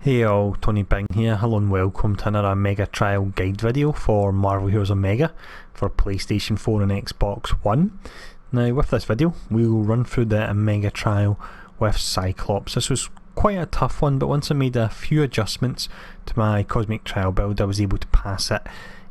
Hey all, Tony Bing here. Hello and welcome to another Omega Trial guide video for Marvel Heroes Omega for PlayStation 4 and Xbox One. Now with this video we will run through the Omega Trial with Cyclops. This was quite a tough one, but once I made a few adjustments to my Cosmic Trial build I was able to pass it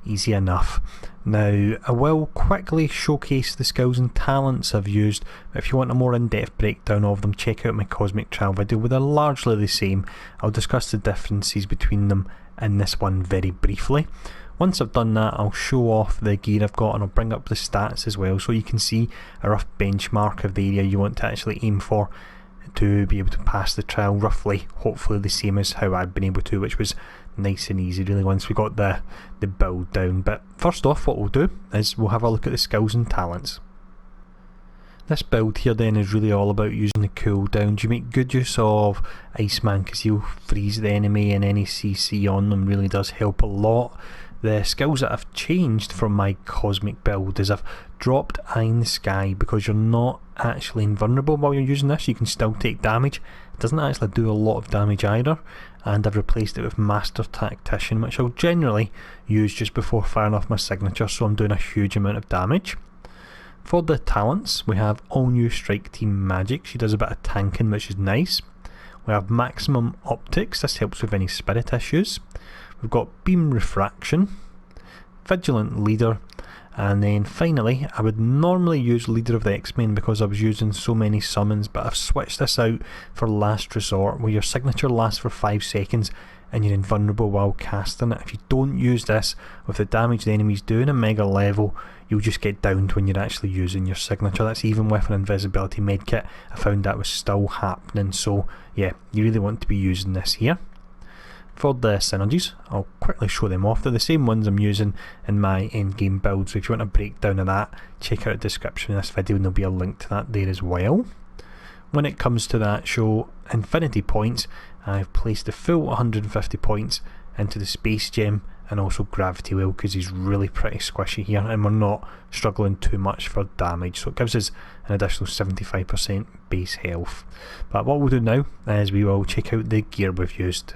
easy enough. Now I will quickly showcase the skills and talents I've used, but if you want a more in-depth breakdown of them, check out my Cosmic Trial video where they're largely the same. I'll discuss the differences between them in this one very briefly. Once I've done that, I'll show off the gear I've got and I'll bring up the stats as well so you can see a rough benchmark of the area you want to actually aim for to be able to pass the trial, roughly, hopefully the same as how I've been able to, which was nice and easy really once we got the build down. But first off, what we'll do is we'll have a look at the skills and talents. This build here then is really all about using the cooldowns. You make good use of Iceman because he'll freeze the enemy, and any CC on them really does help a lot. The skills that I've changed from my Cosmic build is I've dropped Eye in the Sky because you're not actually invulnerable while you're using this. You can still take damage. It doesn't actually do a lot of damage either. And I've replaced it with Master Tactician, which I'll generally use just before firing off my signature, so I'm doing a huge amount of damage. For the talents, we have all new Strike Team Magic. She does a bit of tanking, which is nice. We have Maximum Optics. This helps with any spirit issues. We've got Beam Refraction, Vigilant Leader, and then finally I would normally use Leader of the X-Men because I was using so many summons, but I've switched this out for Last Resort, where your signature lasts for 5 seconds and you're invulnerable while casting it. If you don't use this with the damage the enemies do in a mega level, you'll just get downed when you're actually using your signature. That's even with an invisibility medkit. I found that was still happening, so yeah, you really want to be using this here. For the synergies, I'll quickly show them off. They're the same ones I'm using in my endgame build, so if you want a breakdown of that, check out the description of this video and there'll be a link to that there as well. When it comes to the actual infinity points, I've placed the full 150 points into the Space Gem and also Gravity Well because he's really pretty squishy here and we're not struggling too much for damage, so it gives us an additional 75% base health. But what we'll do now is we will check out the gear we've used.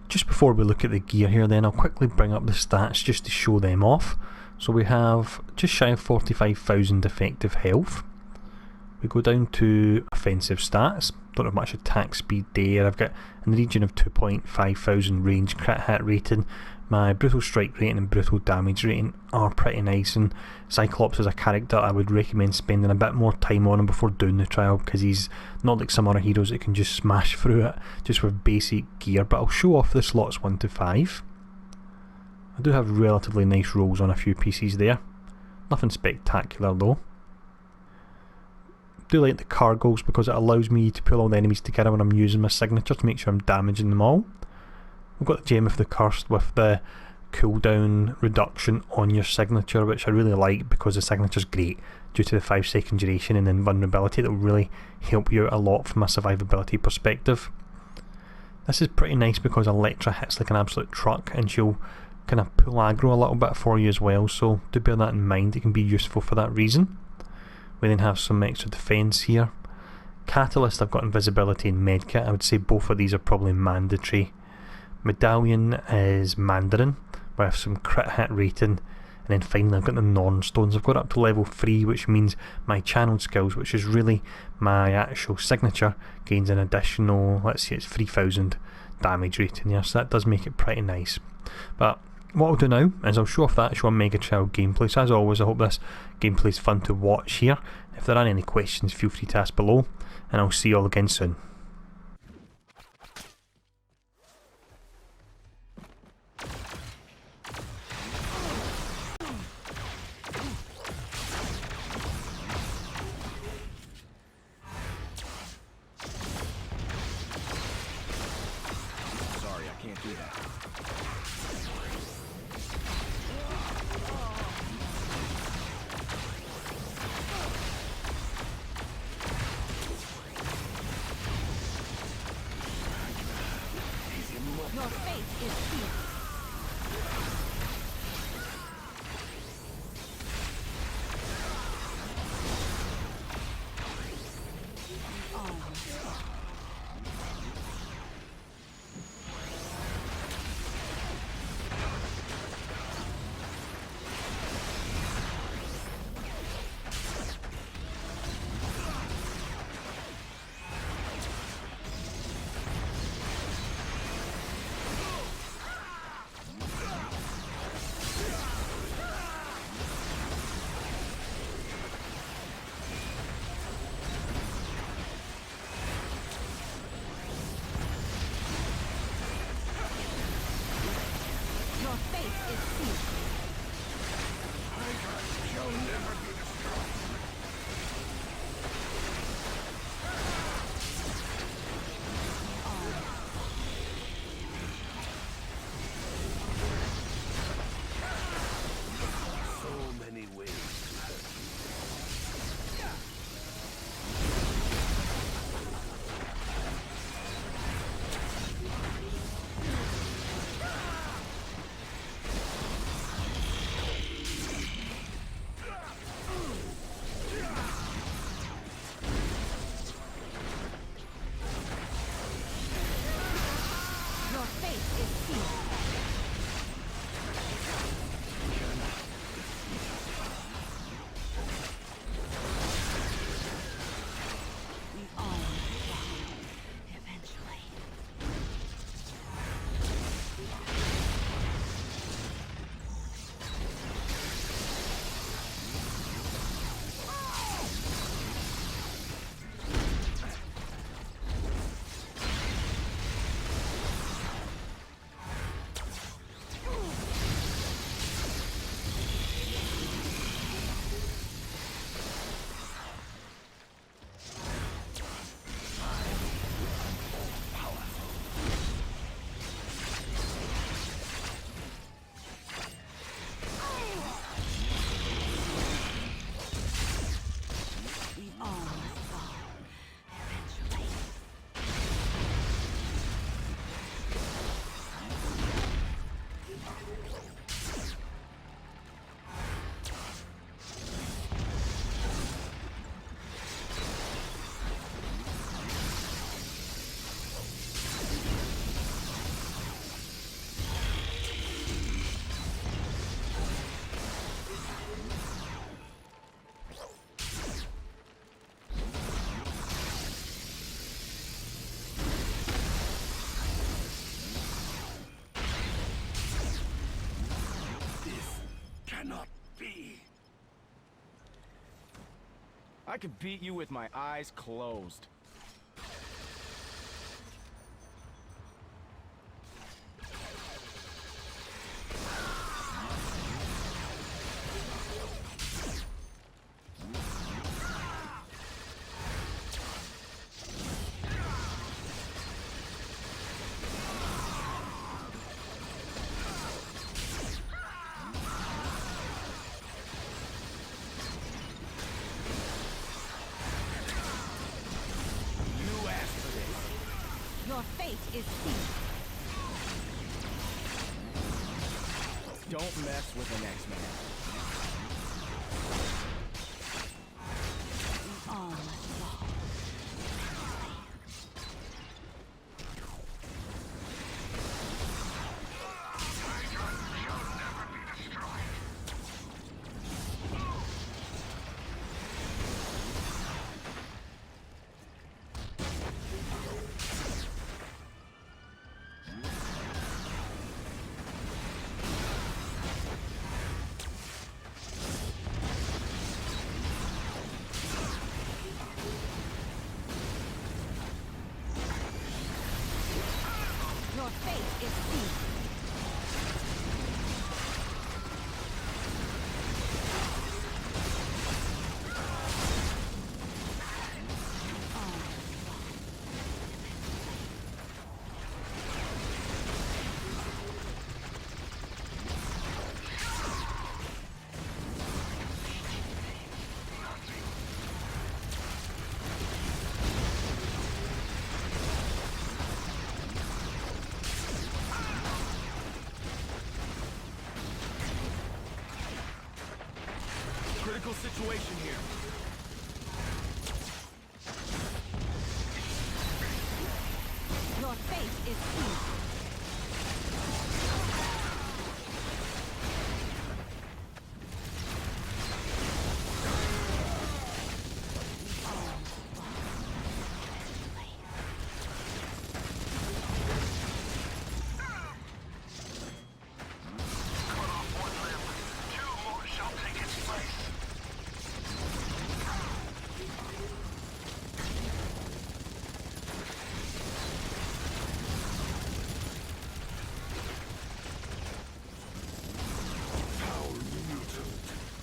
Just before we look at the gear here then, I'll quickly bring up the stats just to show them off. So we have just shy of 45,000 effective health. We go down to offensive stats, don't have much attack speed there. I've got in the region of 2,500 range, crit hit rating. My brutal strike rating and brutal damage rating are pretty nice, and Cyclops is a character I would recommend spending a bit more time on him before doing the trial because he's not like some other heroes that can just smash through it just with basic gear. But I'll show off the slots 1 to 5. I do have relatively nice rolls on a few pieces there, nothing spectacular though. I do like the cargoes because it allows me to pull all the enemies together when I'm using my signature to make sure I'm damaging them all. We've got the Gem of the Cursed with the cooldown reduction on your signature, which I really like because the signature's great due to the 5-second duration and invulnerability. That will really help you out a lot from a survivability perspective. This is pretty nice because Elektra hits like an absolute truck and she'll kind of pull aggro a little bit for you as well, so do bear that in mind. It can be useful for that reason. We then have some extra defense here. Catalyst, I've got invisibility and medkit. I would say both of these are probably mandatory. Medallion is Mandarin with some crit hit rating, and then finally I've got the Norn Stones. I've got up to level 3, which means my channeled skills, which is really my actual signature, gains an additional, let's see, it's 3,000 damage rating here, so that does make it pretty nice. But what I'll do now is I'll show off the actual Omega Trial gameplay. So as always, I hope this gameplay is fun to watch here. If there are any questions, feel free to ask below, and I'll see you all again soon. cannot be. I could beat you with my eyes closed. Your fate is sealed. Don't mess with the next man. We all must fall. Your fate is sealed. Critical situation here. Your fate is sealed.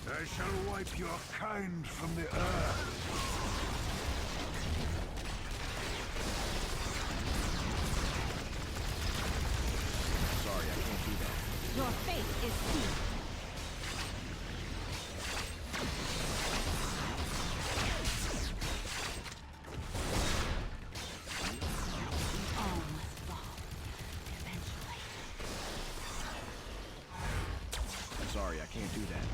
I shall wipe your kind from the earth. Sorry, I can't do that. Your fate is sealed. We all must fall. Eventually. Sorry, I can't do that.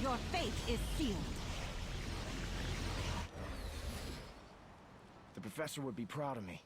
Your fate is sealed. The professor would be proud of me.